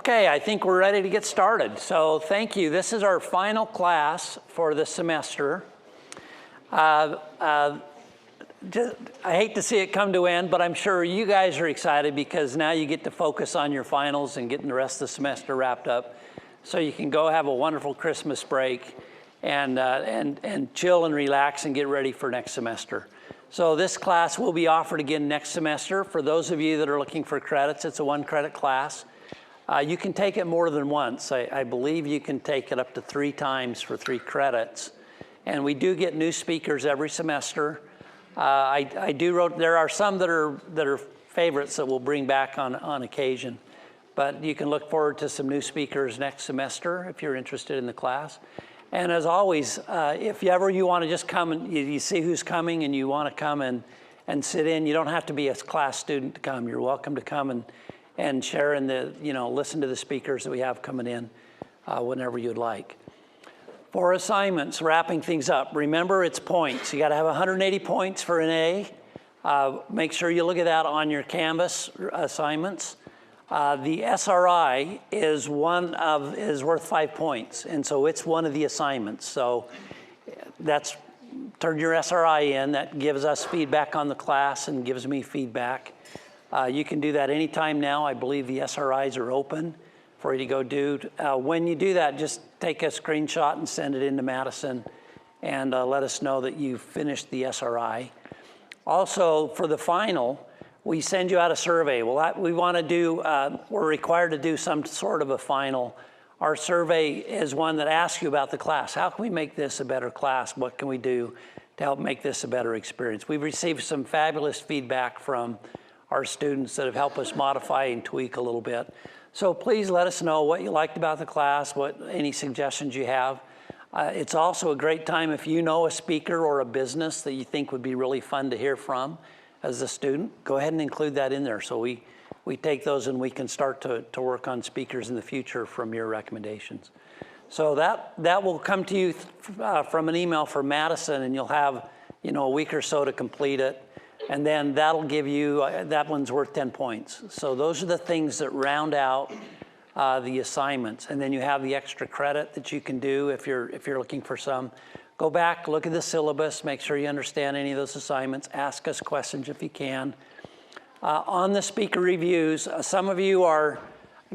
Okay, I think we're ready to get started. So thank you. This is our final class for the semester. I hate to see it come to end, but I'm sure you guys are excited because now you get to focus on your finals and getting the rest of the semester wrapped up. So you can go have a wonderful Christmas break and chill and relax and get ready for next semester. So this class will be offered again next semester. For those of you that are looking for credits, it's a 1-credit class. You can take it more than once. I believe you can take it up to 3 times for 3 credits. And we do get new speakers every semester. There are some that are favorites that we'll bring back on occasion. But you can look forward to some new speakers next semester if you're interested in the class. And as always, if ever you want to just come and you see who's coming and you want to come and sit in, you don't have to be a class student to come. You're welcome to come and share in the, listen to the speakers that we have coming in whenever you'd like. For assignments, wrapping things up, remember it's points. You got to have 180 points for an A. Make sure you look at that on your Canvas assignments. The SRI is worth 5 points, and so it's one of the assignments. So turn your SRI in. That gives us feedback on the class and gives me feedback. You can do that anytime now. I believe the SRIs are open for you to go do. When you do that, just take a screenshot and send it into Madison and let us know that you finished the SRI. Also, for the final, we send you out a survey. Well, we're required to do some sort of a final. Our survey is one that asks you about the class. How can we make this a better class? What can we do to help make this a better experience? We've received some fabulous feedback from our students that have helped us modify and tweak a little bit. So please let us know what you liked about the class, any suggestions you have. It's also a great time if you know a speaker or a business that you think would be really fun to hear from as a student, go ahead and include that in there. So we take those and we can start to work on speakers in the future from your recommendations. So that will come to you from an email from Madison, and you'll have a week or so to complete it. And then that'll give you, that one's worth 10 points. So those are the things that round out the assignments. And then you have the extra credit that you can do if you're looking for some. Go back, look at the syllabus, make sure you understand any of those assignments. Ask us questions if you can. On the speaker reviews, some of you are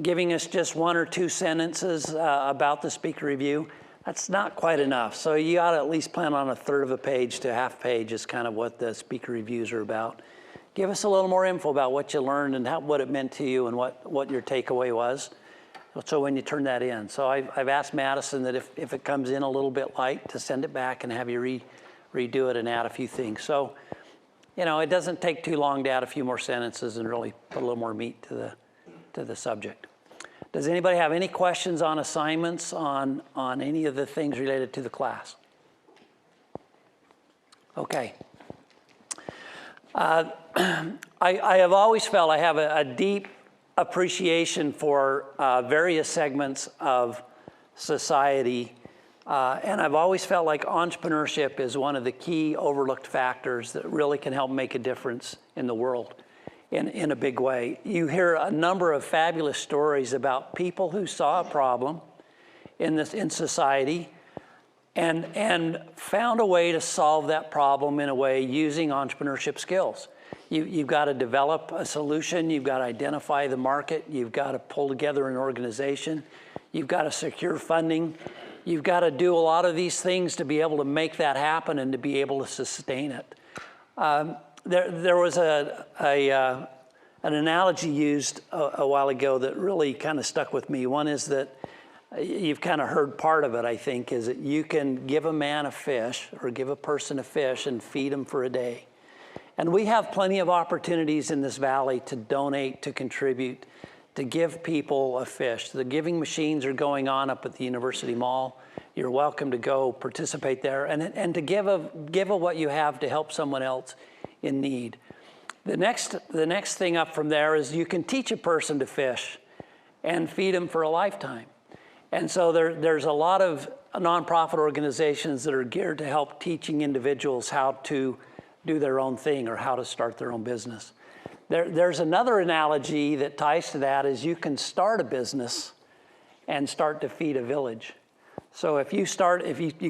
giving us just 1 or 2 sentences about the speaker review. That's not quite enough. So you ought to at least plan on 1/3 of a page to 1/2 page is kind of what the speaker reviews are about. Give us a little more info about what you learned and what it meant to you and what your takeaway was. So when you turn that in. So I've asked Madison that if it comes in a little bit light to send it back and have you redo it and add a few things. So, it doesn't take too long to add a few more sentences and really put a little more meat to the subject. Does anybody have any questions on assignments on any of the things related to the class? Okay. I have always felt I have a deep appreciation for various segments of society. And I've always felt like entrepreneurship is one of the key overlooked factors that really can help make a difference in the world in a big way. You hear a number of fabulous stories about people who saw a problem in society and found a way to solve that problem in a way using entrepreneurship skills. You've got to develop a solution, you've got to identify the market, you've got to pull together an organization, you've got to secure funding, you've got to do a lot of these things to be able to make that happen and to be able to sustain it. There was an analogy used a while ago that really kind of stuck with me. One is that you've kind of heard part of it, I think, is that you can give a man a fish or give a person a fish and feed him for a day. And we have plenty of opportunities in this valley to donate, to contribute, to give people a fish. The giving machines are going on up at the University Mall. You're welcome to go participate there and to give of what you have to help someone else in need. The next thing up from there is you can teach a person to fish and feed them for a lifetime. And so there's a lot of nonprofit organizations that are geared to help teaching individuals how to do their own thing or how to start their own business. There's another analogy that ties to that is you can start a business and start to feed a village. So if you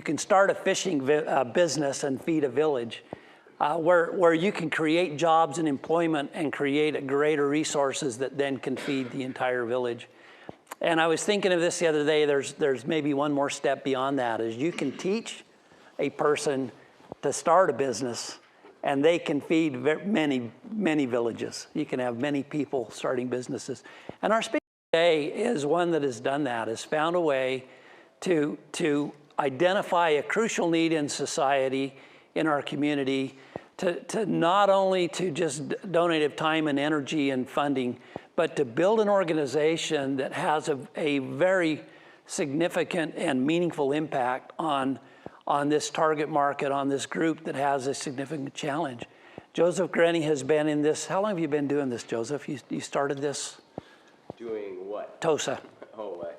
can start a fishing business and feed a village, where you can create jobs and employment and create greater resources that then can feed the entire village. And I was thinking of this the other day, there's maybe one more step beyond that, is you can teach a person to start a business and they can feed many, many villages. You can have many people starting businesses. And our speaker today is one that has done that, has found a way to identify a crucial need in society, in our community, to not only to just donate time and energy and funding, but to build an organization that has a very significant and meaningful impact on this target market, on this group that has a significant challenge. Joseph Grenny has been in this. How long have you been doing this, Joseph? You started this? Doing what? TOSA.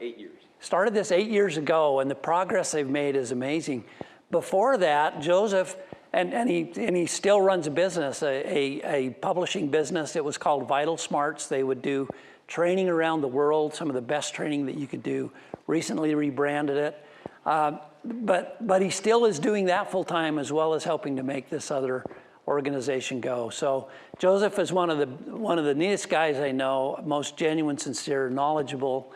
8 years. Started this 8 years ago, and the progress they've made is amazing. Before that, Joseph, and he still runs a business, a publishing business. It was called VitalSmarts. They would do training around the world, some of the best training that you could do. Recently rebranded it. But he still is doing that full time as well as helping to make this other organization go. So Joseph is one of the neatest guys I know, most genuine, sincere, knowledgeable.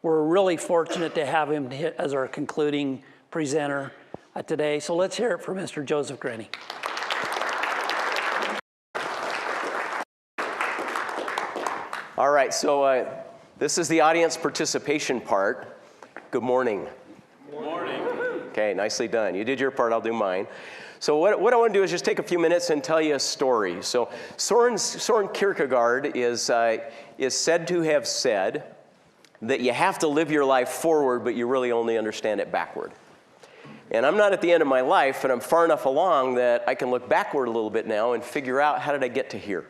We're really fortunate to have him as our concluding presenter today. So let's hear it from Mr. Joseph Grenny. All right, so this is the audience participation part. Good morning. Good morning. Okay, nicely done. You did your part, I'll do mine. So what I want to do is just take a few minutes and tell you a story. So Soren Kierkegaard is said to have said that you have to live your life forward, but you really only understand it backward. And I'm not at the end of my life, but I'm far enough along that I can look backward a little bit now and figure out, how did I get to here?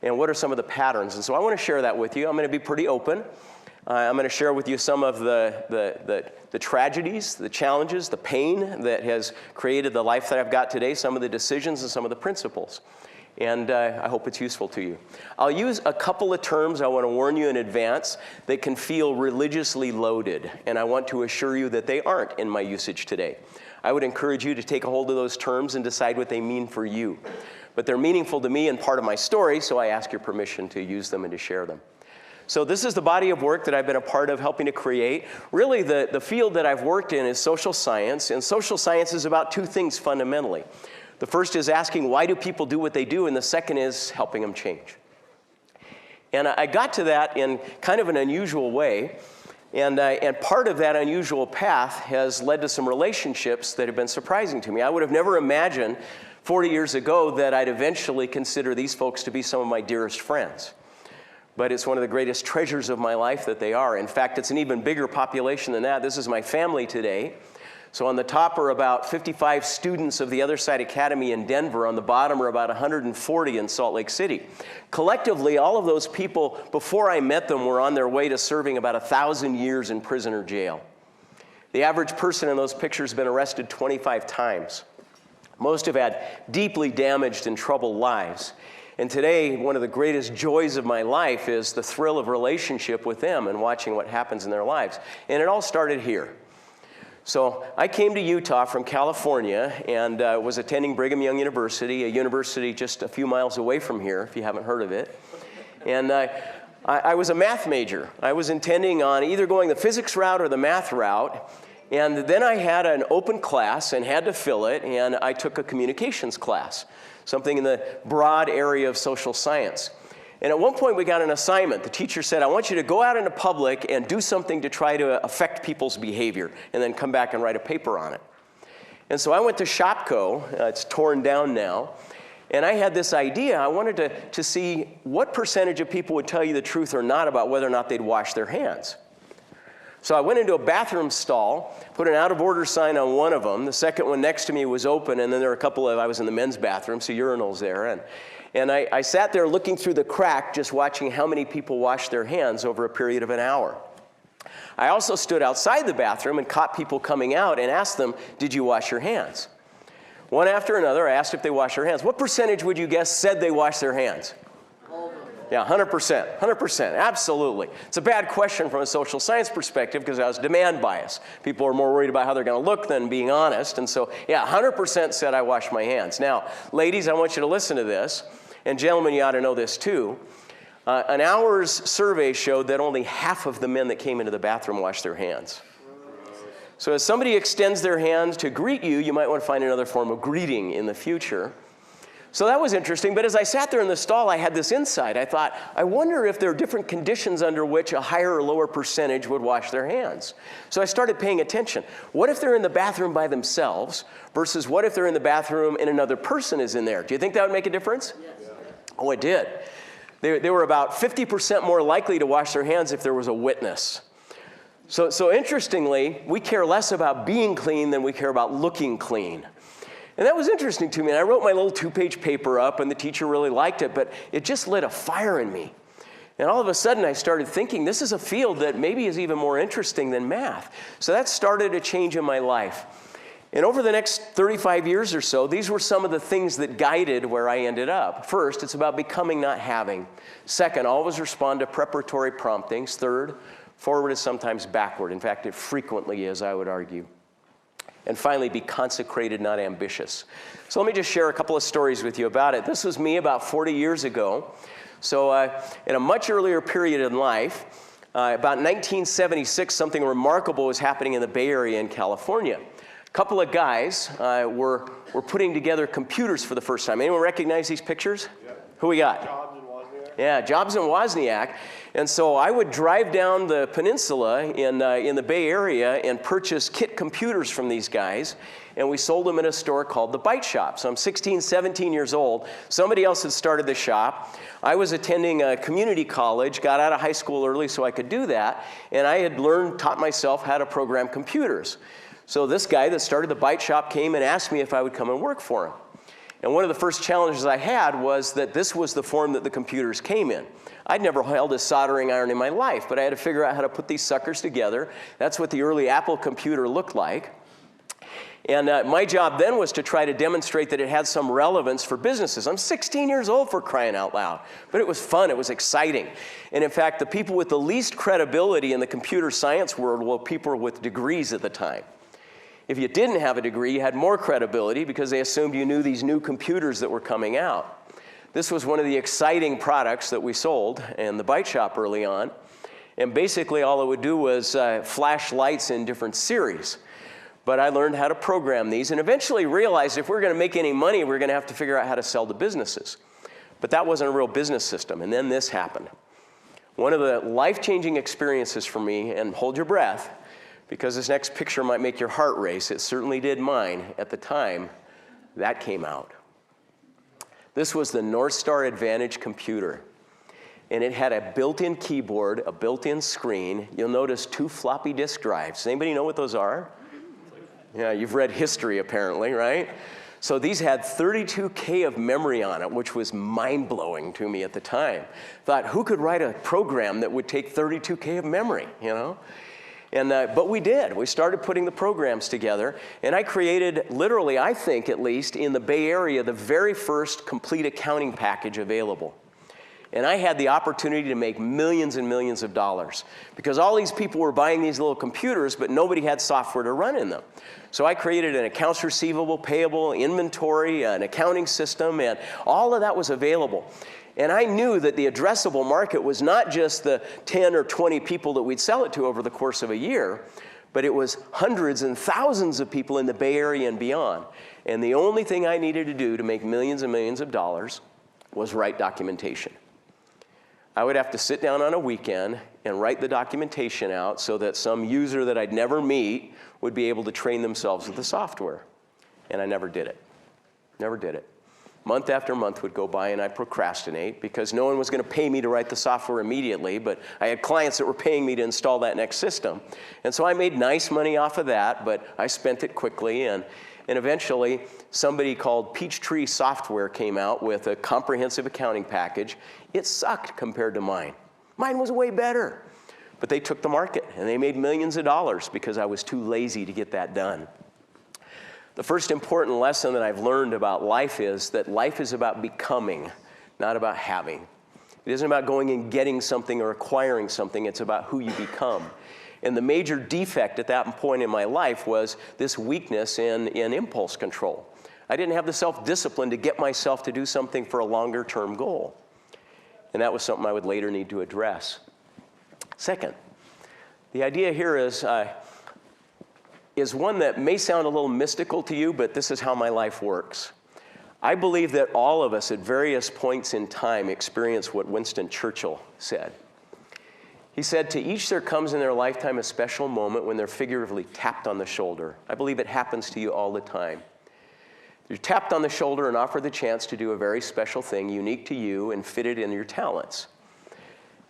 And what are some of the patterns? And so I want to share that with you. I'm going to be pretty open. I'm going to share with you some of the tragedies, the challenges, the pain that has created the life that I've got today, some of the decisions and some of the principles. And I hope it's useful to you. I'll use a couple of terms, I want to warn you in advance, that can feel religiously loaded. And I want to assure you that they aren't in my usage today. I would encourage you to take a hold of those terms and decide what they mean for you. But they're meaningful to me and part of my story, so I ask your permission to use them and to share them. So this is the body of work that I've been a part of helping to create. Really, the field that I've worked in is social science, and social science is about two things fundamentally. The first is asking, why do people do what they do? And the second is helping them change. And I got to that in kind of an unusual way. And part of that unusual path has led to some relationships that have been surprising to me. I would have never imagined 40 years ago that I'd eventually consider these folks to be some of my dearest friends. But it's one of the greatest treasures of my life that they are. In fact, it's an even bigger population than that. This is my family today. So on the top are about 55 students of the Other Side Academy in Denver. On the bottom are about 140 in Salt Lake City. Collectively, all of those people, before I met them, were on their way to serving about 1,000 years in prison or jail. The average person in those pictures has been arrested 25 times. Most have had deeply damaged and troubled lives. And today, one of the greatest joys of my life is the thrill of relationship with them and watching what happens in their lives. And it all started here. So I came to Utah from California and was attending Brigham Young University, a university just a few miles away from here, if you haven't heard of it. And I was a math major. I was intending on either going the physics route or the math route. And then I had an open class and had to fill it, and I took a communications class, something in the broad area of social science. And at one point we got an assignment. The teacher said, I want you to go out into public and do something to try to affect people's behavior, and then come back and write a paper on it. And so I went to Shopko, it's torn down now, and I had this idea. I wanted to see what percentage of people would tell you the truth or not about whether or not they'd wash their hands. So I went into a bathroom stall, put an out of order sign on one of them. The second one next to me was open, and then there were a couple of, I was in the men's bathroom, so urinals there. And I sat there looking through the crack, just watching how many people washed their hands over a period of an hour. I also stood outside the bathroom and caught people coming out and asked them, did you wash your hands? One after another, I asked if they washed their hands. What percentage would you guess said they washed their hands? Yeah, 100%, 100%, absolutely. It's a bad question from a social science perspective because I was demand bias. People are more worried about how they're going to look than being honest. And so, yeah, 100% said I wash my hands. Now, ladies, I want you to listen to this. And gentlemen, you ought to know this too. An hour's survey showed that only half of the men that came into the bathroom washed their hands. So as somebody extends their hand to greet you, you might want to find another form of greeting in the future. So that was interesting, but as I sat there in the stall, I had this insight. I thought, I wonder if there are different conditions under which a higher or lower percentage would wash their hands. So I started paying attention. What if they're in the bathroom by themselves versus what if they're in the bathroom and another person is in there? Do you think that would make a difference? Yes. Oh, it did. They were about 50% more likely to wash their hands if there was a witness. So interestingly, we care less about being clean than we care about looking clean. And that was interesting to me. And I wrote my little 2-page paper up, and the teacher really liked it, but it just lit a fire in me. And all of a sudden, I started thinking, this is a field that maybe is even more interesting than math. So that started a change in my life. And over the next 35 years or so, these were some of the things that guided where I ended up. First, it's about becoming, not having. Second, always respond to preparatory promptings. Third, forward is sometimes backward. In fact, it frequently is, I would argue. And finally, be consecrated, not ambitious. So let me just share a couple of stories with you about it. This was me about 40 years ago. So in a much earlier period in life, about 1976, something remarkable was happening in the Bay Area in California. A couple of guys were putting together computers for the first time. Anyone recognize these pictures? Yeah. Who we got? Jobs and Wozniak. Yeah, Jobs and Wozniak. And so I would drive down the peninsula in the Bay Area and purchase kit computers from these guys, and we sold them in a store called the Bite Shop. So I'm 16, 17 years old. Somebody else had started the shop. I was attending a community college, got out of high school early so I could do that, and I had taught myself how to program computers. So this guy that started the Bite Shop came and asked me if I would come and work for him. And one of the first challenges I had was that this was the form that the computers came in. I'd never held a soldering iron in my life, but I had to figure out how to put these suckers together. That's what the early Apple computer looked like. And my job then was to try to demonstrate that it had some relevance for businesses. I'm 16 years old, for crying out loud. But it was fun, it was exciting. And in fact, the people with the least credibility in the computer science world were people with degrees at the time. If you didn't have a degree, you had more credibility because they assumed you knew these new computers that were coming out. This was one of the exciting products that we sold in the Bite Shop early on. And basically all it would do was flash lights in different series. But I learned how to program these and eventually realized if we're going to make any money, we're going to have to figure out how to sell to businesses. But that wasn't a real business system. And then this happened. One of the life-changing experiences for me, and hold your breath, because this next picture might make your heart race. It certainly did mine at the time that came out. This was the North Star Advantage computer. And it had a built-in keyboard, a built-in screen. You'll notice 2 floppy disk drives. Does anybody know what those are? Yeah, you've read history apparently, right? So these had 32K of memory on it, which was mind-blowing to me at the time. Thought, who could write a program that would take 32K of memory, you know? And, but we did. We started putting the programs together. And I created, literally, I think at least, in the Bay Area, the very first complete accounting package available. And I had the opportunity to make millions and millions of dollars because all these people were buying these little computers, but nobody had software to run in them. So I created an accounts receivable, payable, inventory, an accounting system, and all of that was available. And I knew that the addressable market was not just the 10 or 20 people that we'd sell it to over the course of a year, but it was hundreds and thousands of people in the Bay Area and beyond. And the only thing I needed to do to make millions and millions of dollars was write documentation. I would have to sit down on a weekend and write the documentation out so that some user that I'd never meet would be able to train themselves with the software. And I never did it. Never did it. Month after month would go by and I'd procrastinate because no one was going to pay me to write the software immediately, but I had clients that were paying me to install that next system. And so I made nice money off of that, but I spent it quickly. And eventually, somebody called Peachtree Software came out with a comprehensive accounting package. It sucked compared to mine. Mine was way better. But they took the market, and they made millions of dollars because I was too lazy to get that done. The first important lesson that I've learned about life is that life is about becoming, not about having. It isn't about going and getting something or acquiring something. It's about who you become. And the major defect at that point in my life was this weakness in impulse control. I didn't have the self-discipline to get myself to do something for a longer-term goal. And that was something I would later need to address. Second, the idea here is one that may sound a little mystical to you, but this is how my life works. I believe that all of us at various points in time experience what Winston Churchill said. He said, "To each there comes in their lifetime a special moment when they're figuratively tapped on the shoulder." I believe it happens to you all the time. You're tapped on the shoulder and offered the chance to do a very special thing, unique to you and fitted in your talents.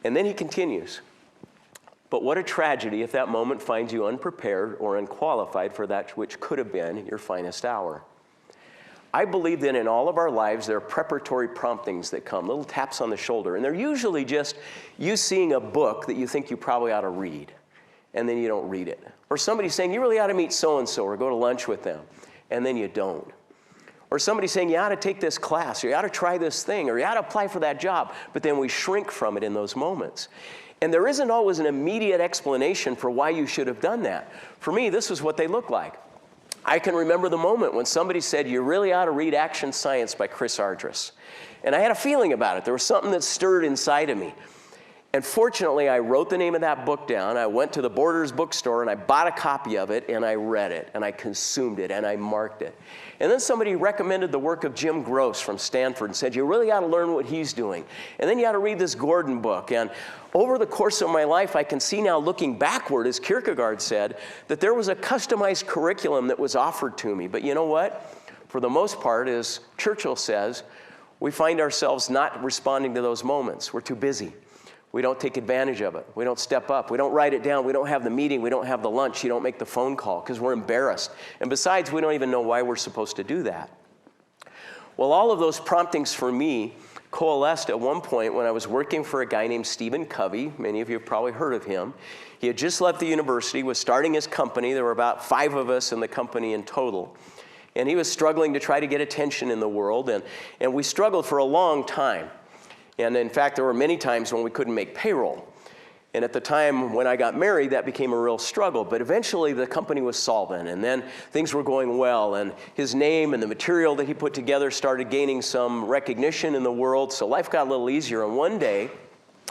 And then he continues, "But what a tragedy if that moment finds you unprepared or unqualified for that which could have been your finest hour." I believe that in all of our lives, there are preparatory promptings that come, little taps on the shoulder. And they're usually just you seeing a book that you think you probably ought to read, and then you don't read it. Or somebody saying, "You really ought to meet so-and-so or go to lunch with them," and then you don't. Or somebody saying, "You ought to take this class," or "You ought to try this thing," or "You ought to apply for that job," but then we shrink from it in those moments. And there isn't always an immediate explanation for why you should have done that. For me, this is what they look like. I can remember the moment when somebody said, "You really ought to read Action Science by Chris Ardress." And I had a feeling about it. There was something that stirred inside of me. And fortunately, I wrote the name of that book down. I went to the Borders bookstore and I bought a copy of it and I read it and I consumed it and I marked it. And then somebody recommended the work of Jim Gross from Stanford and said, "You really ought to learn what he's doing. And then you ought to read this Gordon book." And over the course of my life, I can see now looking backward, as Kierkegaard said, that there was a customized curriculum that was offered to me. But you know what? For the most part, as Churchill says, we find ourselves not responding to those moments. We're too busy. We don't take advantage of it. We don't step up. We don't write it down. We don't have the meeting. We don't have the lunch. You don't make the phone call because we're embarrassed. And besides, we don't even know why we're supposed to do that. Well, all of those promptings for me coalesced at one point when I was working for a guy named Stephen Covey. Many of you have probably heard of him. He had just left the university, was starting his company. There were about 5 of us in the company in total. And he was struggling to try to get attention in the world. And we struggled for a long time. And in fact, there were many times when we couldn't make payroll. And at the time when I got married, that became a real struggle. But eventually, the company was solvent. And then things were going well. And his name and the material that he put together started gaining some recognition in the world. So life got a little easier. And one day,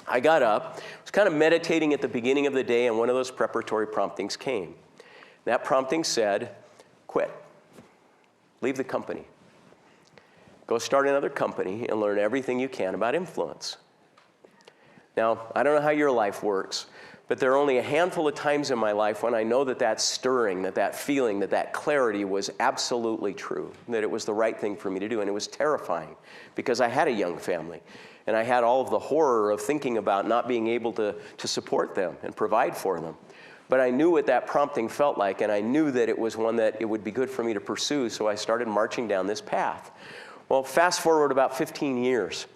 I got up, was kind of meditating at the beginning of the day, and one of those preparatory promptings came. That prompting said, "Quit. Leave the company. Go start another company and learn everything you can about influence." Now, I don't know how your life works, but there are only a handful of times in my life when I know that that stirring, that feeling, that clarity was absolutely true, that it was the right thing for me to do. And it was terrifying because I had a young family, and I had all of the horror of thinking about not being able to support them and provide for them. But I knew what that prompting felt like, and I knew that it was one that it would be good for me to pursue, so I started marching down this path. Well, fast forward about 15 years,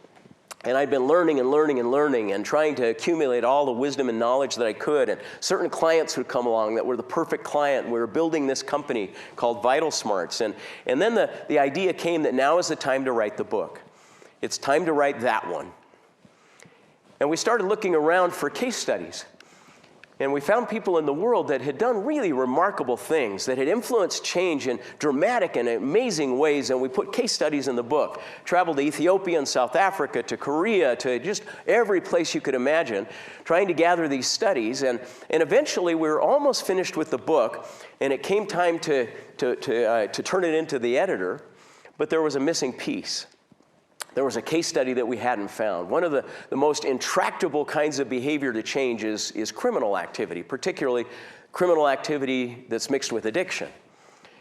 and I'd been learning and trying to accumulate all the wisdom and knowledge that I could, and certain clients would come along that were the perfect client. We were building this company called VitalSmarts, and then the idea came that now is the time to write the book. It's time to write that one. And we started looking around for case studies. And we found people in the world that had done really remarkable things, that had influenced change in dramatic and amazing ways, and we put case studies in the book. Traveled to Ethiopia and South Africa, to Korea, to just every place you could imagine, trying to gather these studies. And eventually we were almost finished with the book, and it came time to turn it into the editor, but there was a missing piece. There was a case study that we hadn't found. One of the most intractable kinds of behavior to change is criminal activity, particularly criminal activity that's mixed with addiction.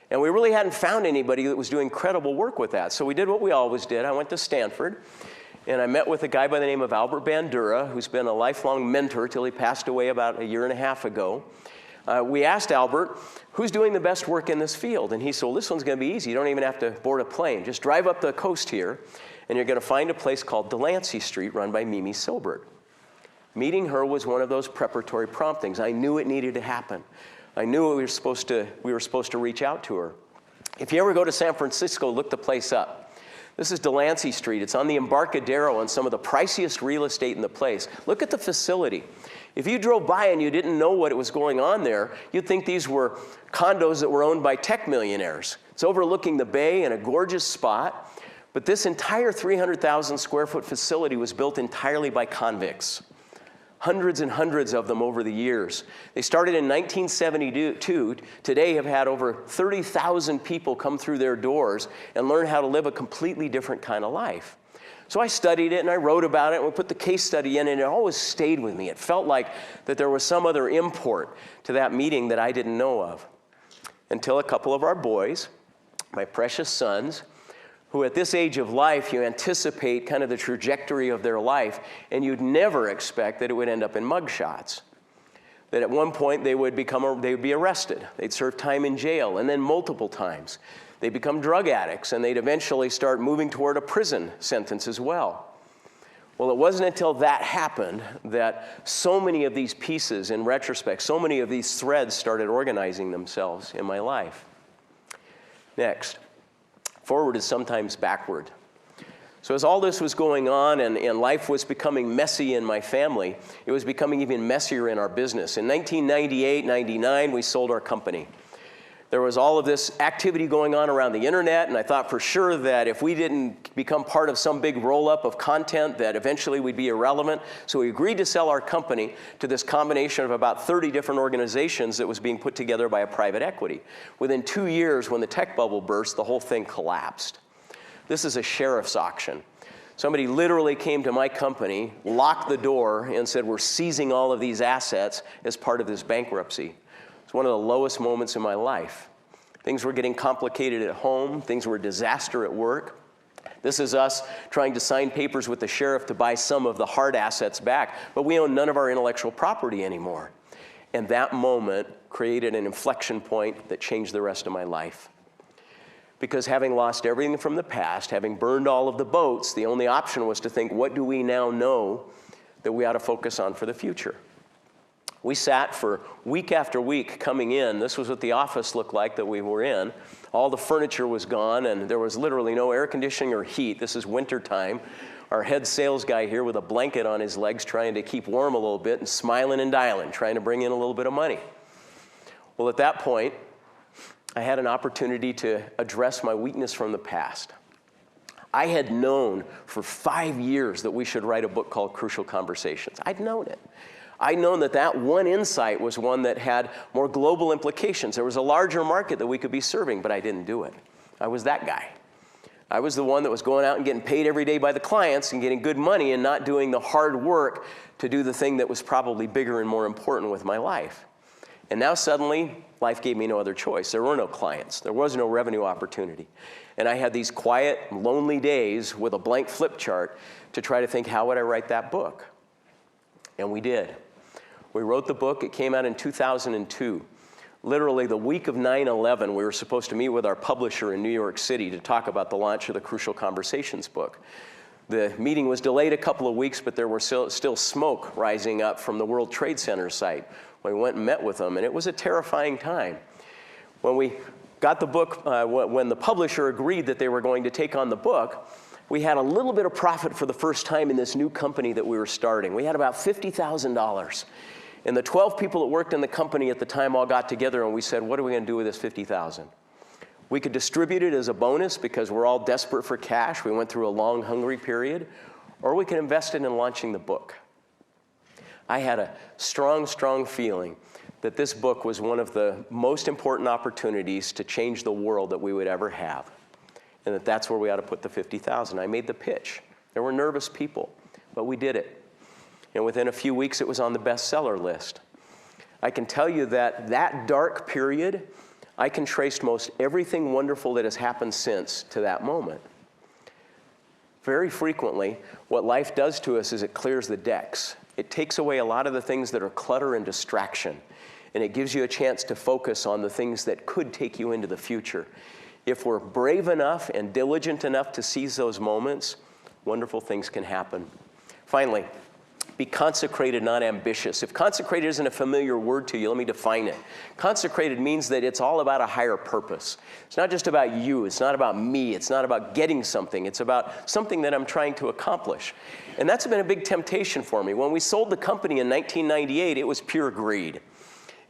And we really hadn't found anybody that was doing credible work with that. So we did what we always did. I went to Stanford, and I met with a guy by the name of Albert Bandura, who's been a lifelong mentor till he passed away about 1.5 years ago. We asked Albert, "Who's doing the best work in this field?" And he said, "Well, this one's going to be easy. You don't even have to board a plane. Just drive up the coast here, and you're going to find a place called Delancey Street run by Mimi Silbert." Meeting her was one of those preparatory promptings. I knew it needed to happen. I knew we were supposed to reach out to her. If you ever go to San Francisco, look the place up. This is Delancey Street. It's on the Embarcadero and some of the priciest real estate in the place. Look at the facility. If you drove by and you didn't know what was going on there, you'd think these were condos that were owned by tech millionaires. It's overlooking the bay in a gorgeous spot, but this entire 300,000 square foot facility was built entirely by convicts. Hundreds and hundreds of them over the years. They started in 1972. Today have had over 30,000 people come through their doors and learn how to live a completely different kind of life. So I studied it and I wrote about it and we put the case study in and it always stayed with me. It felt like that there was some other import to that meeting that I didn't know of. Until a couple of our boys, my precious sons, who at this age of life, you anticipate kind of the trajectory of their life, and you'd never expect that it would end up in mugshots. That at one point they would be arrested. They'd serve time in jail, and then multiple times. They'd become drug addicts, and they'd eventually start moving toward a prison sentence as well. Well, it wasn't until that happened that so many of these pieces, in retrospect, so many of these threads started organizing themselves in my life. Next. Forward is sometimes backward. So as all this was going on and life was becoming messy in my family, it was becoming even messier in our business. In 1998, 99, we sold our company. There was all of this activity going on around the internet, and I thought for sure that if we didn't become part of some big roll-up of content, that eventually we'd be irrelevant. So we agreed to sell our company to this combination of about 30 different organizations that was being put together by a private equity. Within 2 years, when the tech bubble burst, the whole thing collapsed. This is a sheriff's auction. Somebody literally came to my company, locked the door, and said, "We're seizing all of these assets as part of this bankruptcy." It's one of the lowest moments in my life. Things were getting complicated at home. Things were a disaster at work. This is us trying to sign papers with the sheriff to buy some of the hard assets back, but we own none of our intellectual property anymore. And that moment created an inflection point that changed the rest of my life. Because having lost everything from the past, having burned all of the boats, the only option was to think, what do we now know that we ought to focus on for the future? We sat for week after week coming in. This was what the office looked like that we were in. All the furniture was gone, and there was literally no air conditioning or heat. This is winter time. Our head sales guy here with a blanket on his legs trying to keep warm a little bit and smiling and dialing, trying to bring in a little bit of money. Well, at that point, I had an opportunity to address my weakness from the past. I had known for 5 years that we should write a book called Crucial Conversations. I'd known it. I'd known that that one insight was one that had more global implications. There was a larger market that we could be serving, but I didn't do it. I was that guy. I was the one that was going out and getting paid every day by the clients and getting good money and not doing the hard work to do the thing that was probably bigger and more important with my life. And now suddenly, life gave me no other choice. There were no clients. There was no revenue opportunity. And I had these quiet, lonely days with a blank flip chart to try to think, how would I write that book? And we did. We wrote the book. It came out in 2002. Literally the week of 9/11, we were supposed to meet with our publisher in New York City to talk about the launch of the Crucial Conversations book. The meeting was delayed a couple of weeks, but there was still smoke rising up from the World Trade Center site. We went and met with them, and it was a terrifying time. When we got the book, when the publisher agreed that they were going to take on the book, we had a little bit of profit for the first time in this new company that we were starting. We had about $50,000. And the 12 people that worked in the company at the time all got together and we said, what are we going to do with this $50,000? We could distribute it as a bonus because we're all desperate for cash. We went through a long, hungry period. Or we could invest it in launching the book. I had a strong, strong feeling that this book was one of the most important opportunities to change the world that we would ever have. And that's where we ought to put the $50,000. I made the pitch. There were nervous people, but we did it. And within a few weeks, it was on the bestseller list. I can tell you that that dark period, I can trace most everything wonderful that has happened since to that moment. Very frequently, what life does to us is it clears the decks. It takes away a lot of the things that are clutter and distraction, and it gives you a chance to focus on the things that could take you into the future. If we're brave enough and diligent enough to seize those moments, wonderful things can happen. Finally, Be consecrated, not ambitious. If consecrated isn't a familiar word to you, let me define it. Consecrated means that it's all about a higher purpose. It's not just about you. It's not about me. It's not about getting something. It's about something that I'm trying to accomplish. And that's been a big temptation for me. When we sold the company in 1998, it was pure greed.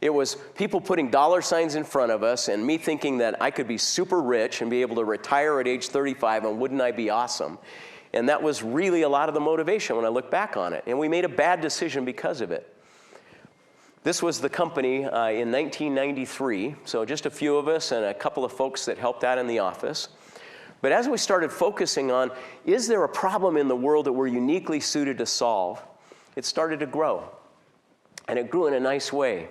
It was people putting dollar signs in front of us and me thinking that I could be super rich and be able to retire at age 35, and wouldn't I be awesome? And that was really a lot of the motivation when I look back on it. And we made a bad decision because of it. This was the company in 1993, so just a few of us and a couple of folks that helped out in the office. But as we started focusing on, is there a problem in the world that we're uniquely suited to solve, it started to grow. And it grew in a nice way.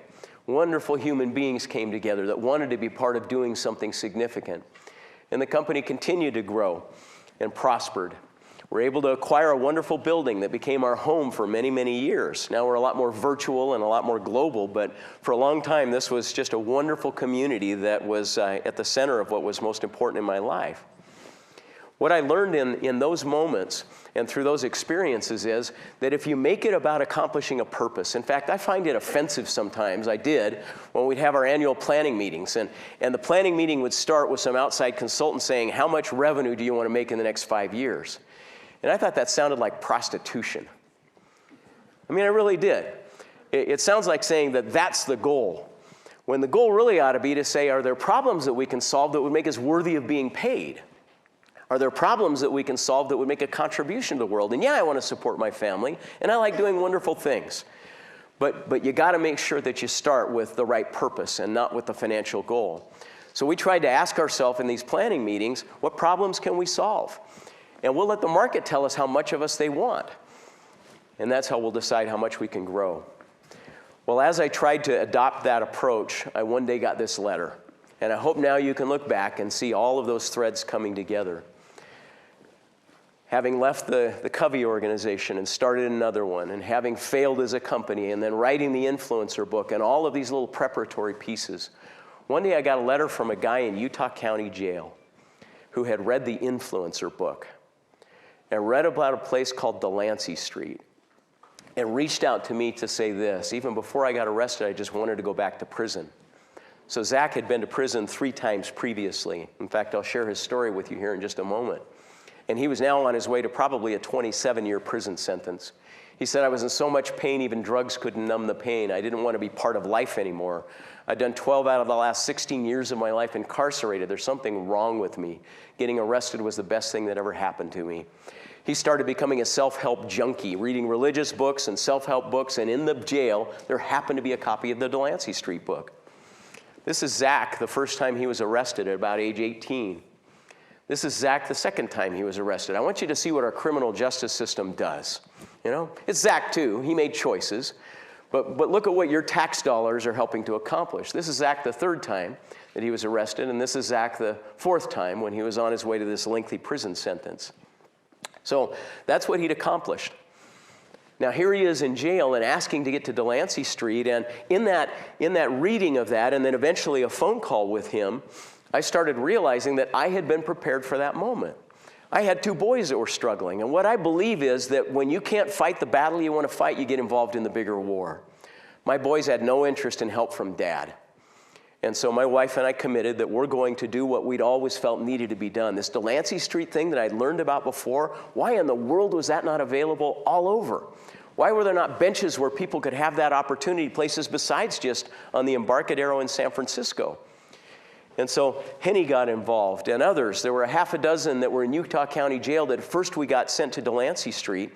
Wonderful human beings came together that wanted to be part of doing something significant. And the company continued to grow and prospered. We're able to acquire a wonderful building that became our home for many, many years. Now we're a lot more virtual and a lot more global, but for a long time this was just a wonderful community that was at the center of what was most important in my life. What I learned in those moments and through those experiences is that if you make it about accomplishing a purpose, in fact, I find it offensive sometimes, I did, when we'd have our annual planning meetings. And the planning meeting would start with some outside consultant saying, how much revenue do you want to make in the next 5 years? And I thought that sounded like prostitution. I mean, I really did. It sounds like saying that that's the goal, when the goal really ought to be to say, are there problems that we can solve that would make us worthy of being paid? Are there problems that we can solve that would make a contribution to the world? And yeah, I want to support my family, and I like doing wonderful things. But you got to make sure that you start with the right purpose and not with the financial goal. So we tried to ask ourselves in these planning meetings, what problems can we solve? And we'll let the market tell us how much of us they want. And that's how we'll decide how much we can grow. Well, as I tried to adopt that approach, I one day got this letter. And I hope now you can look back and see all of those threads coming together. Having left the Covey organization and started another one, and having failed as a company, and then writing the influencer book, and all of these little preparatory pieces, one day I got a letter from a guy in Utah County Jail who had read the influencer book and read about a place called Delancey Street and reached out to me to say this: even before I got arrested, I just wanted to go back to prison. So Zach had been to prison 3 times previously. In fact, I'll share his story with you here in just a moment. And he was now on his way to probably a 27-year prison sentence. He said, I was in so much pain, even drugs couldn't numb the pain. I didn't want to be part of life anymore. I'd done 12 out of the last 16 years of my life incarcerated. There's something wrong with me. Getting arrested was the best thing that ever happened to me. He started becoming a self-help junkie, reading religious books and self-help books, and in the jail, there happened to be a copy of the Delancey Street book. This is Zach the first time he was arrested at about age 18. This is Zach the second time he was arrested. I want you to see what our criminal justice system does. You know, it's Zach too. He made choices. But look at what your tax dollars are helping to accomplish. This is Zach the third time that he was arrested, and this is Zach the 4th time when he was on his way to this lengthy prison sentence. So that's what he'd accomplished. Now here he is in jail and asking to get to Delancey Street, and in that reading of that, and then eventually a phone call with him, I started realizing that I had been prepared for that moment. I had 2 boys that were struggling, and what I believe is that when you can't fight the battle you want to fight, you get involved in the bigger war. My boys had no interest in help from Dad. And so my wife and I committed that we're going to do what we'd always felt needed to be done. This Delancey Street thing that I'd learned about before, why in the world was that not available all over? Why were there not benches where people could have that opportunity, places besides just on the Embarcadero in San Francisco? And so Henny got involved, and others. There were a half a dozen that were in Utah County Jail that at first we got sent to Delancey Street.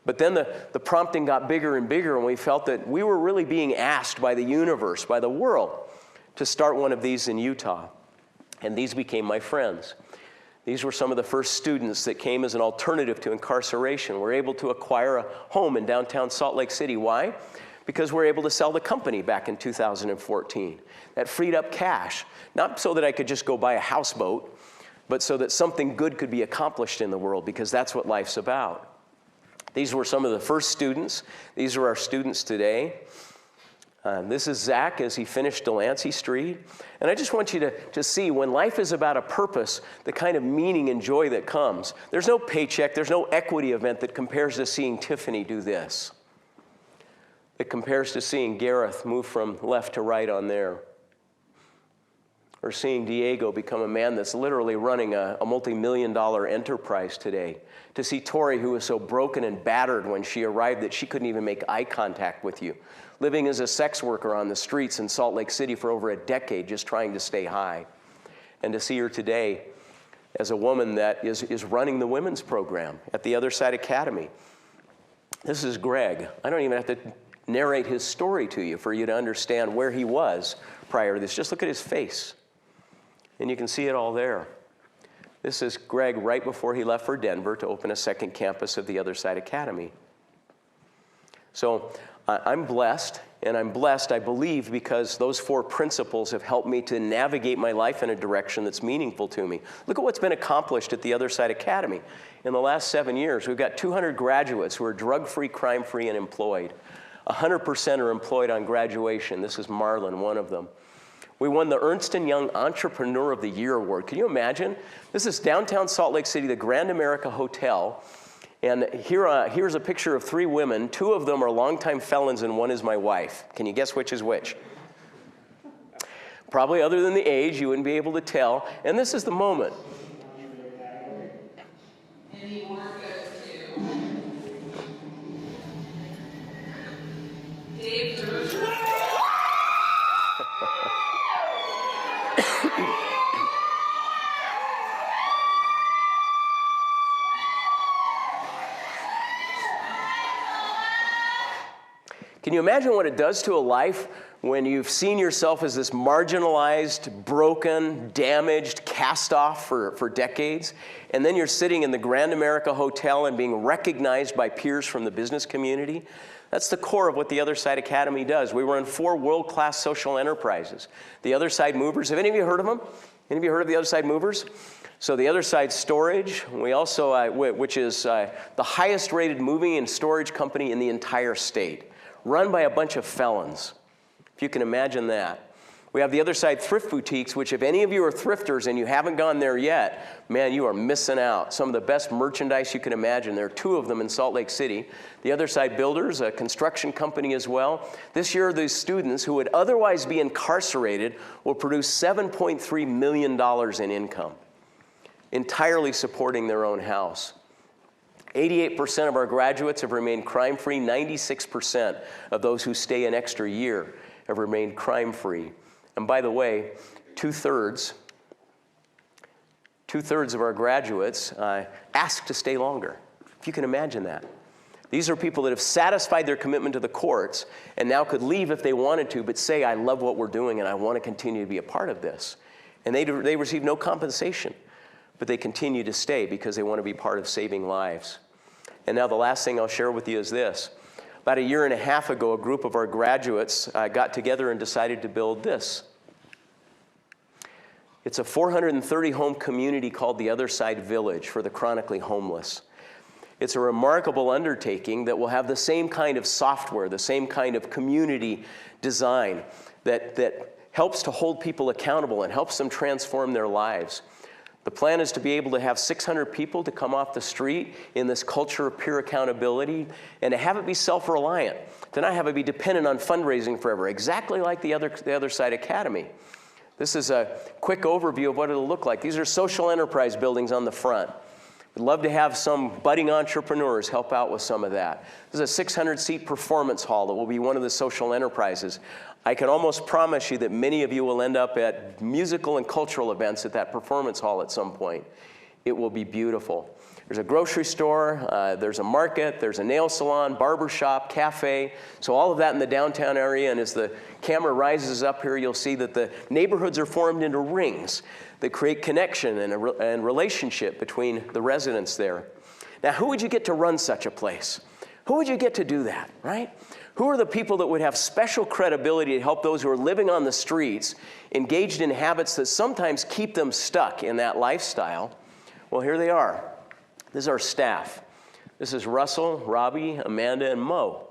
But then the prompting got bigger and bigger, and we felt that we were really being asked by the universe, by the world, to start one of these in Utah. And these became my friends. These were some of the first students that came as an alternative to incarceration. We're able to acquire a home in downtown Salt Lake City. Why? Because we're able to sell the company back in 2014. That freed up cash, not so that I could just go buy a houseboat, but so that something good could be accomplished in the world, because that's what life's about. These were some of the first students. These are our students today. This is Zach as he finished Delancey Street. And I just want you to see, when life is about a purpose, the kind of meaning and joy that comes. There's no paycheck, there's no equity event that compares to seeing Tiffany do this. It compares to seeing Gareth move from left to right on there. Or seeing Diego become a man that's literally running a multi-million-dollar enterprise today. To see Tori, who was so broken and battered when she arrived that she couldn't even make eye contact with you, living as a sex worker on the streets in Salt Lake City for over a decade, just trying to stay high. And to see her today as a woman that is running the women's program at the Other Side Academy. This is Greg. I don't even have to narrate his story to you for you to understand where he was prior to this. Just look at his face. And you can see it all there. This is Greg right before he left for Denver to open a second campus of the Other Side Academy. So I'm blessed, and I'm blessed, I believe, because those 4 principles have helped me to navigate my life in a direction that's meaningful to me. Look at what's been accomplished at the Other Side Academy. In the last 7 years, we've got 200 graduates who are drug-free, crime-free, and employed. 100% are employed on graduation. This is Marlon, one of them. We won the Ernst & Young Entrepreneur of the Year Award. Can you imagine? This is downtown Salt Lake City, the Grand America Hotel. And here's a picture of 3 women. 2 of them are longtime felons, and 1 is my wife. Can you guess which is which? Probably other than the age, you wouldn't be able to tell. And this is the moment. Can you imagine what it does to a life when you've seen yourself as this marginalized, broken, damaged, cast off for decades, and then you're sitting in the Grand America Hotel and being recognized by peers from the business community? That's the core of what the Other Side Academy does. We run 4 world-class social enterprises. The Other Side Movers, have any of you heard of them? Any of you heard of the Other Side Movers? So the Other Side Storage, we also, which is the highest rated moving and storage company in the entire state, run by a bunch of felons, if you can imagine that. We have the Other Side Thrift Boutiques, which if any of you are thrifters and you haven't gone there yet, man, you are missing out. Some of the best merchandise you can imagine. There are 2 of them in Salt Lake City. The Other Side Builders, a construction company as well. This year, these students who would otherwise be incarcerated will produce $7.3 million in income, entirely supporting their own house. 88% of our graduates have remained crime-free. 96% of those who stay an extra year have remained crime-free. And by the way, two-thirds of our graduates ask to stay longer, if you can imagine that. These are people that have satisfied their commitment to the courts and now could leave if they wanted to, but say, I love what we're doing and I want to continue to be a part of this. And they receive no compensation, but they continue to stay because they want to be part of saving lives. And now the last thing I'll share with you is this. About a year and a half ago, a group of our graduates got together and decided to build this. It's a 430-home community called the Other Side Village for the chronically homeless. It's a remarkable undertaking that will have the same kind of software, the same kind of community design that helps to hold people accountable and helps them transform their lives. The plan is to be able to have 600 people to come off the street in this culture of peer accountability and to have it be self-reliant, to not have it be dependent on fundraising forever, exactly like the Other Side Academy. This is a quick overview of what it'll look like. These are social enterprise buildings on the front. We'd love to have some budding entrepreneurs help out with some of that. This is a 600-seat performance hall that will be one of the social enterprises. I can almost promise you that many of you will end up at musical and cultural events at that performance hall at some point. It will be beautiful. There's a grocery store, there's a market, there's a nail salon, barber shop, cafe. So all of that in the downtown area, and as the camera rises up here, you'll see that the neighborhoods are formed into rings that create connection and relationship between the residents there. Now, who would you get to run such a place? Who would you get to do that, right? Who are the people that would have special credibility to help those who are living on the streets, engaged in habits that sometimes keep them stuck in that lifestyle? Well, here they are. This is our staff. This is Russell, Robbie, Amanda, and Mo.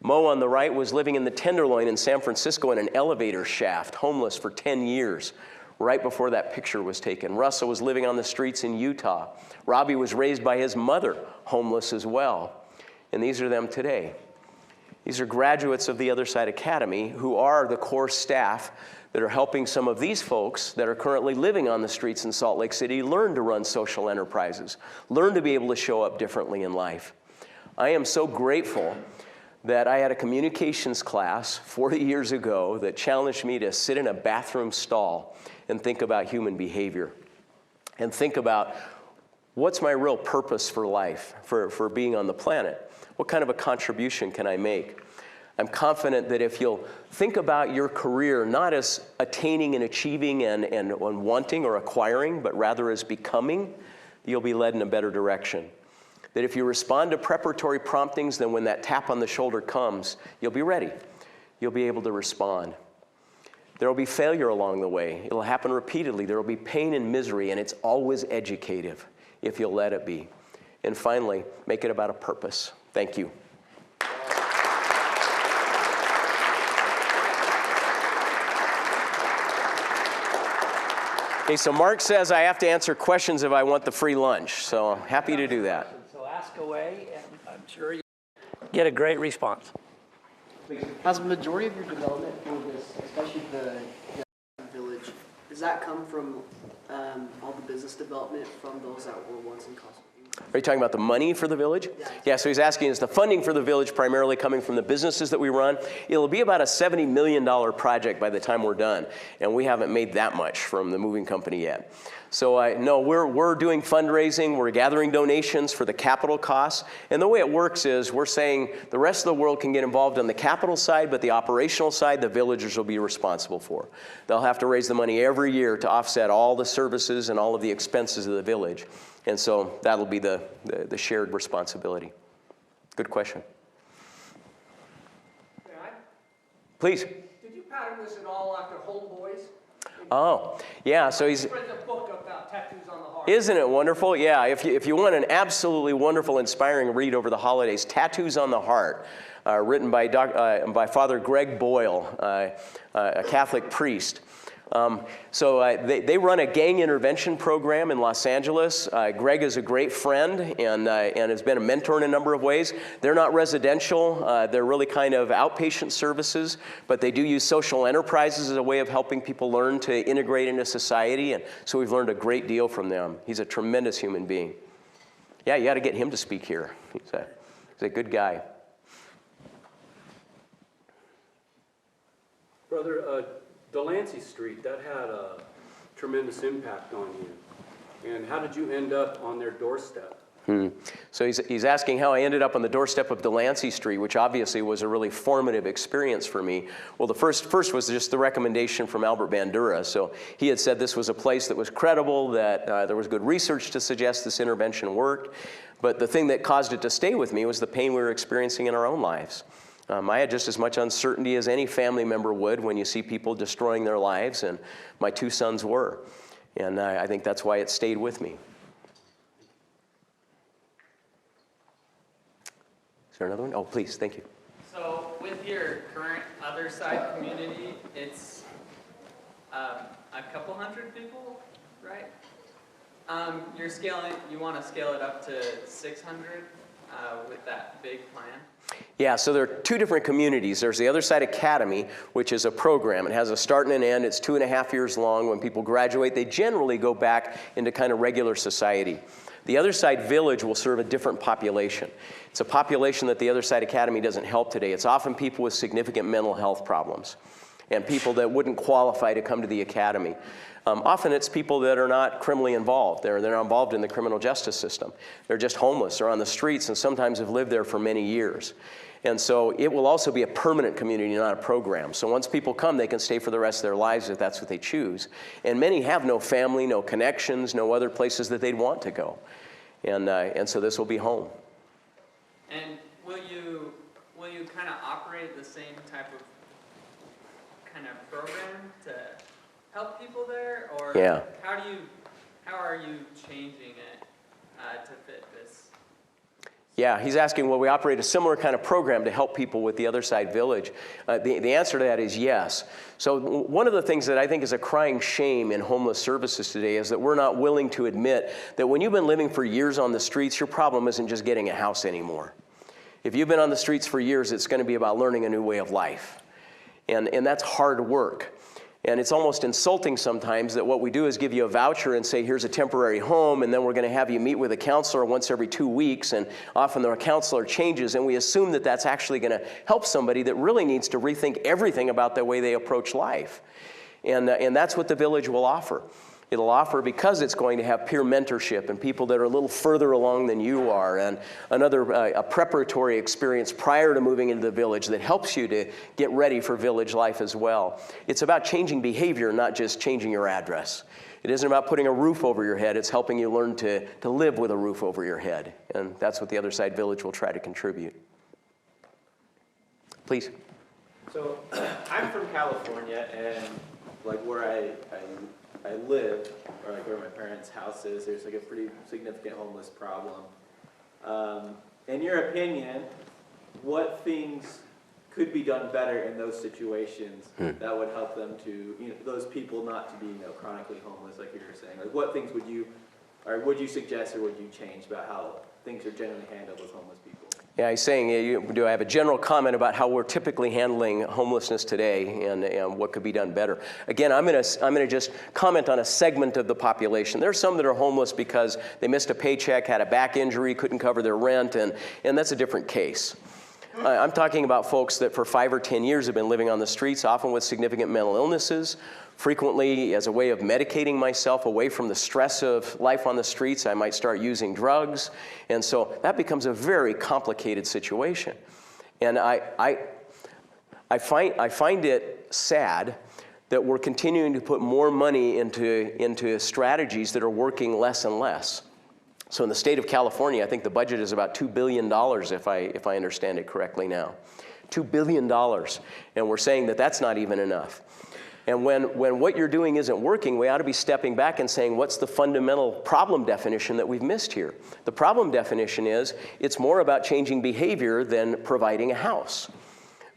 Mo on the right was living in the Tenderloin in San Francisco in an elevator shaft, homeless for 10 years, right before that picture was taken. Russell was living on the streets in Utah. Robbie was raised by his mother, homeless as well. And these are them today. These are graduates of the Other Side Academy who are the core staff that are helping some of these folks that are currently living on the streets in Salt Lake City learn to run social enterprises, learn to be able to show up differently in life. I am so grateful that I had a communications class 40 years ago that challenged me to sit in a bathroom stall and think about human behavior and think about what's my real purpose for life, for being on the planet. What kind of a contribution can I make? I'm confident that if you'll think about your career not as attaining and achieving and wanting or acquiring, but rather as becoming, you'll be led in a better direction. That if you respond to preparatory promptings, then when that tap on the shoulder comes, you'll be ready. You'll be able to respond. There will be failure along the way. It'll happen repeatedly. There will be pain and misery, and it's always educative if you'll let it be. And finally, make it about a purpose. Thank you. Okay, so Mark says I have to answer questions if I want the free lunch, so I'm happy to do that. So ask away, and I'm sure you get a great response. Has the majority of your development for this, especially the village, does that come from all the business development from those that were once in Costa? Are you talking about the money for the village? Yeah, so he's asking, is the funding for the village primarily coming from the businesses that we run? It'll be about a $70 million project by the time we're done, and we haven't made that much from the moving company yet. So no, we're doing fundraising, we're gathering donations for the capital costs, and the way it works is we're saying the rest of the world can get involved on the capital side, but the operational side, the villagers will be responsible for. They'll have to raise the money every year to offset all the services and all of the expenses of the village. And so that'll be the shared responsibility. Good question. Please. Did you pattern this at all after Homeboys? Oh, yeah, so he's... read the book about tattoos on the heart. Isn't it wonderful? Yeah, if you want an absolutely wonderful, inspiring read over the holidays, Tattoos on the Heart, written by Father Greg Boyle, a Catholic priest. They run a gang intervention program in Los Angeles. Greg is a great friend and has been a mentor in a number of ways. They're not residential. They're really kind of outpatient services, but they do use social enterprises as a way of helping people learn to integrate into society. And so we've learned a great deal from them. He's a tremendous human being. Yeah, you got to get him to speak here. He's a good guy. Brother, Delancey Street, that had a tremendous impact on you. And how did you end up on their doorstep? So he's asking how I ended up on the doorstep of Delancey Street, which obviously was a really formative experience for me. Well, the first was just the recommendation from Albert Bandura. So he had said this was a place that was credible, that there was good research to suggest this intervention worked. But the thing that caused it to stay with me was the pain we were experiencing in our own lives. I had just as much uncertainty as any family member would when you see people destroying their lives, and my two sons were. And I think that's why it stayed with me. Is there another one? Oh, please, thank you. So with your current Other Side community, it's a couple hundred people, right? You want to scale it up to 600 with that big plan? Yeah, so there are two different communities. There's the Other Side Academy, which is a program. It has a start and an end. It's 2.5 years long. When people graduate, they generally go back into kind of regular society. The Other Side Village will serve a different population. It's a population that the Other Side Academy doesn't help today. It's often people with significant mental health problems and people that wouldn't qualify to come to the academy. Often it's people that are not criminally involved. They're not involved in the criminal justice system. They're just homeless or on the streets and sometimes have lived there for many years. And so it will also be a permanent community, not a program. So once people come, they can stay for the rest of their lives if that's what they choose. And many have no family, no connections, no other places that they'd want to go. And so this will be home. And will you kind of operate the same type of kind of program to help people there, or Yeah. how are you changing it to fit this? Yeah, he's asking, will we operate a similar kind of program to help people with the Other Side Village? The answer to that is yes. So one of the things that I think is a crying shame in homeless services today is that we're not willing to admit that when you've been living for years on the streets, your problem isn't just getting a house anymore. If you've been on the streets for years, it's going to be about learning a new way of life. And that's hard work. And it's almost insulting sometimes that what we do is give you a voucher and say, here's a temporary home, and then we're going to have you meet with a counselor once every 2 weeks, and often the counselor changes, and we assume that that's actually going to help somebody that really needs to rethink everything about the way they approach life. And that's what the Village will offer. It'll offer, because it's going to have peer mentorship and people that are a little further along than you are, and a preparatory experience prior to moving into the Village that helps you to get ready for Village life as well. It's about changing behavior, not just changing your address. It isn't about putting a roof over your head. It's helping you learn to live with a roof over your head. And that's what the Other Side Village will try to contribute. Please. So I'm from California, and like where I live, or like where my parents' house is, there's like a pretty significant homeless problem. In your opinion, what things could be done better in those situations that would help them to, those people not to be, chronically homeless, like you were saying? Like what things would you suggest or would you change about how things are generally handled with homeless people? Yeah, he's saying, do I have a general comment about how we're typically handling homelessness today and what could be done better? Again, I'm going to just comment on a segment of the population. There are some that are homeless because they missed a paycheck, had a back injury, couldn't cover their rent, and that's a different case. I'm talking about folks that for 5 or 10 years have been living on the streets, often with significant mental illnesses. Frequently, as a way of medicating myself away from the stress of life on the streets, I might start using drugs. And so that becomes a very complicated situation. And I find it sad that we're continuing to put more money into strategies that are working less and less. So in the state of California, I think the budget is about $2 billion, if I understand it correctly now. $2 billion. And we're saying that that's not even enough. And when what you're doing isn't working, we ought to be stepping back and saying, what's the fundamental problem definition that we've missed here? The problem definition is, it's more about changing behavior than providing a house.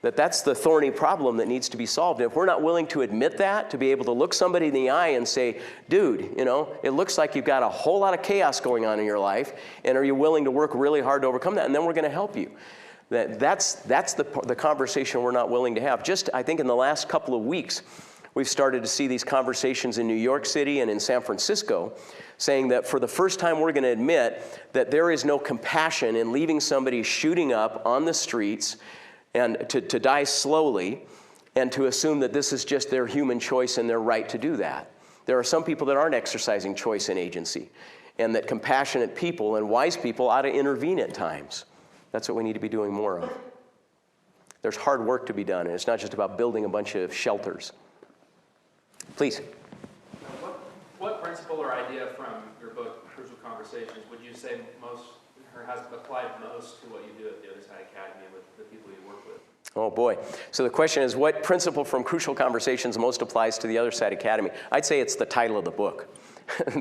That's the thorny problem that needs to be solved. If we're not willing to admit that, to be able to look somebody in the eye and say, dude, it looks like you've got a whole lot of chaos going on in your life, and are you willing to work really hard to overcome that? And then we're going to help you. That's the conversation we're not willing to have. Just, I think in the last couple of weeks, we've started to see these conversations in New York City and in San Francisco saying that for the first time we're going to admit that there is no compassion in leaving somebody shooting up on the streets and to die slowly, and to assume that this is just their human choice and their right to do that. There are some people that aren't exercising choice and agency, and that compassionate people and wise people ought to intervene at times. That's what we need to be doing more of. There's hard work to be done, and it's not just about building a bunch of shelters. Please. What principle or idea from your book, Crucial Conversations, would you say most, or has applied most to what you do at the Other Side Academy with the people you work with? Oh boy. So the question is, what principle from Crucial Conversations most applies to the Other Side Academy? I'd say it's the title of the book.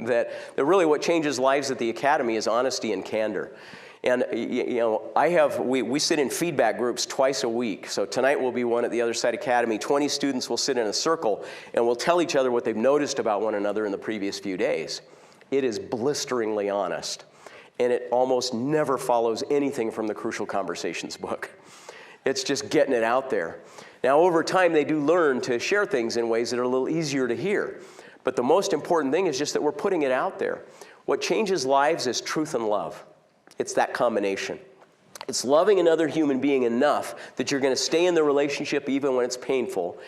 that really what changes lives at the Academy is honesty and candor. And we sit in feedback groups twice a week. So tonight will be one at the Other Side Academy. 20 students will sit in a circle and will tell each other what they've noticed about one another in the previous few days. It is blisteringly honest. And it almost never follows anything from the Crucial Conversations book. It's just getting it out there. Now, over time, they do learn to share things in ways that are a little easier to hear. But the most important thing is just that we're putting it out there. What changes lives is truth and love. It's that combination. It's loving another human being enough that you're going to stay in the relationship even when it's painful.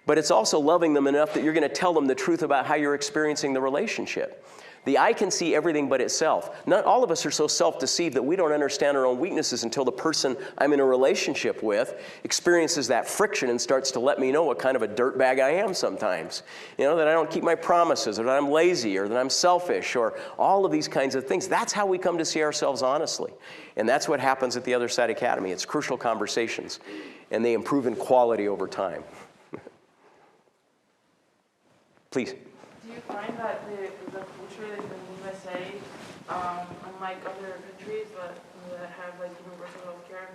But it's also loving them enough that you're going to tell them the truth about how you're experiencing the relationship. The eye can see everything but itself. Not all of us are so self-deceived that we don't understand our own weaknesses until the person I'm in a relationship with experiences that friction and starts to let me know what kind of a dirtbag I am sometimes. That I don't keep my promises, or that I'm lazy, or that I'm selfish, or all of these kinds of things. That's how we come to see ourselves honestly. And that's what happens at the Other Side Academy. It's Crucial Conversations, and they improve in quality over time. Please. Do you find that the culture in the USA, unlike other countries that have like universal healthcare,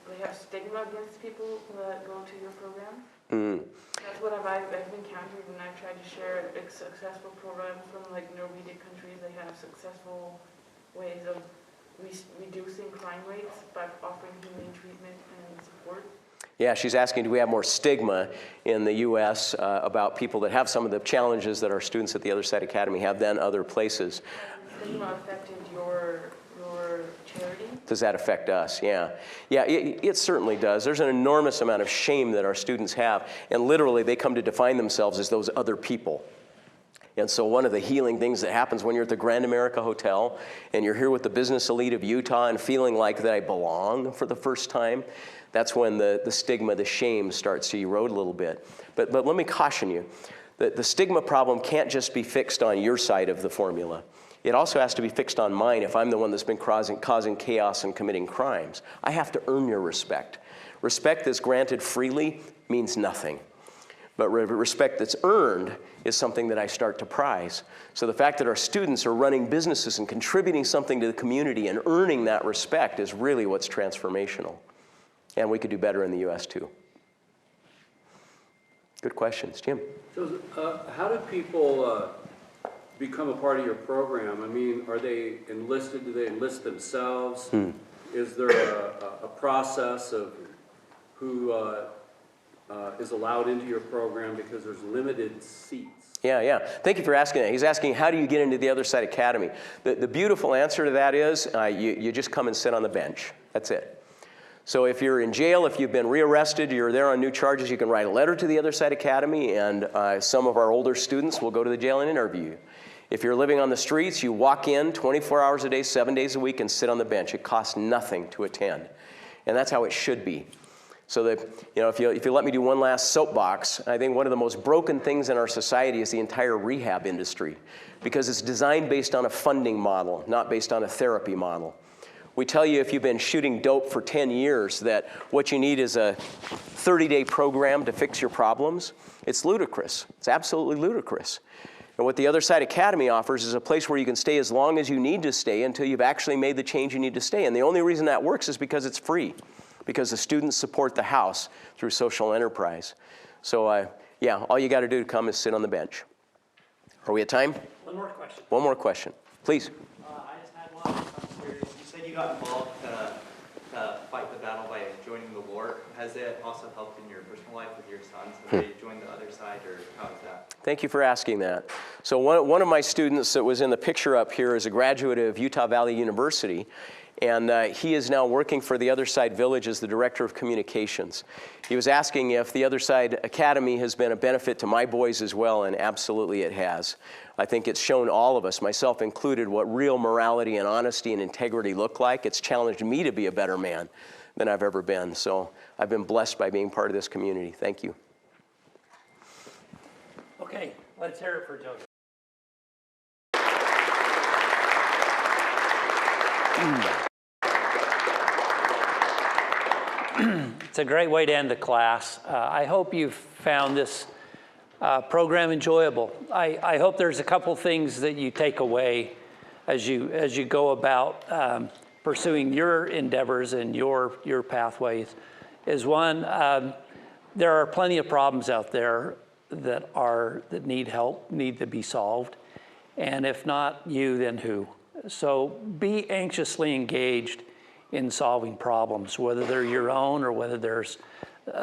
they have stigma against people that go to your program? That's what I've encountered when I've tried to share successful programs from like Nordic countries. They have successful ways of reducing crime rates by offering humane treatment and support? Yeah, she's asking, do we have more stigma in the U.S. About people that have some of the challenges that our students at the Other Side Academy have than other places? Has the stigma affected your charity? Does that affect us? Yeah. Yeah, it certainly does. There's an enormous amount of shame that our students have, and literally they come to define themselves as those other people. And so one of the healing things that happens when you're at the Grand America Hotel and you're here with the business elite of Utah and feeling like that I belong for the first time, that's when the stigma, the shame starts to erode a little bit. But let me caution you, that the stigma problem can't just be fixed on your side of the formula. It also has to be fixed on mine if I'm the one that's been causing chaos and committing crimes. I have to earn your respect. Respect that's granted freely means nothing. But respect that's earned is something that I start to prize. So the fact that our students are running businesses and contributing something to the community and earning that respect is really what's transformational. And we could do better in the U.S. too. Good questions. Jim? So how do people become a part of your program? I mean, are they enlisted? Do they enlist themselves? Is there a process of who is allowed into your program because there's limited seats? Yeah. Thank you for asking that. He's asking, how do you get into the Other Side Academy? The beautiful answer to that is you just come and sit on the bench. That's it. So if you're in jail, if you've been rearrested, you're there on new charges, you can write a letter to the Other Side Academy, and some of our older students will go to the jail and interview you. If you're living on the streets, you walk in 24 hours a day, 7 days a week, and sit on the bench. It costs nothing to attend. And that's how it should be. So that, if you let me do one last soapbox, I think one of the most broken things in our society is the entire rehab industry, because it's designed based on a funding model, not based on a therapy model. We tell you if you've been shooting dope for 10 years that what you need is a 30-day program to fix your problems. It's ludicrous. It's absolutely ludicrous. And what the Other Side Academy offers is a place where you can stay as long as you need to stay until you've actually made the change you need to stay. And the only reason that works is because it's free, because the students support the house through social enterprise. So yeah, all you got to do to come is sit on the bench. Are we at time? One more question. One more question, please. I just had one. I'm curious. You said you got involved to fight the battle by joining the war. Has it also helped in your personal life with your sons? Have they joined the other side, or how is that? Thank you for asking that. So one of my students that was in the picture up here is a graduate of Utah Valley University, and he is now working for the Other Side Village as the Director of Communications. He was asking if the Other Side Academy has been a benefit to my boys as well, and absolutely it has. I think it's shown all of us, myself included, what real morality and honesty and integrity look like. It's challenged me to be a better man than I've ever been. So I've been blessed by being part of this community. Thank you. Okay, let's hear it for Joseph. It's a great way to end the class. I hope you've found this program enjoyable. I hope there's a couple things that you take away as you go about pursuing your endeavors and your pathways. Is one, there are plenty of problems out there that need help, need to be solved, and if not you, then who? So be anxiously engaged in solving problems, whether they're your own or whether there's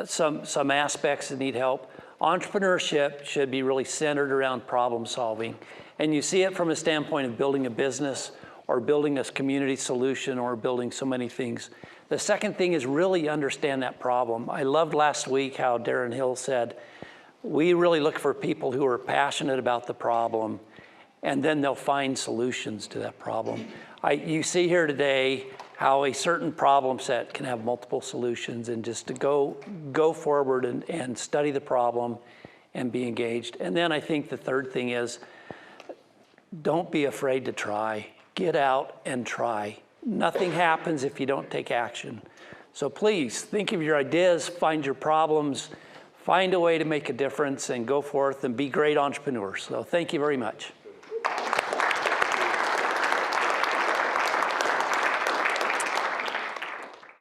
some aspects that need help. Entrepreneurship should be really centered around problem solving. And you see it from a standpoint of building a business or building a community solution or building so many things. The second thing is really understand that problem. I loved last week how Darren Hill said, we really look for people who are passionate about the problem, and then they'll find solutions to that problem. You see here today how a certain problem set can have multiple solutions, and just to go forward and study the problem and be engaged. And then I think the third thing is, don't be afraid to try. Get out and try. Nothing happens if you don't take action. So please, think of your ideas, find your problems, find a way to make a difference, and go forth and be great entrepreneurs. So thank you very much.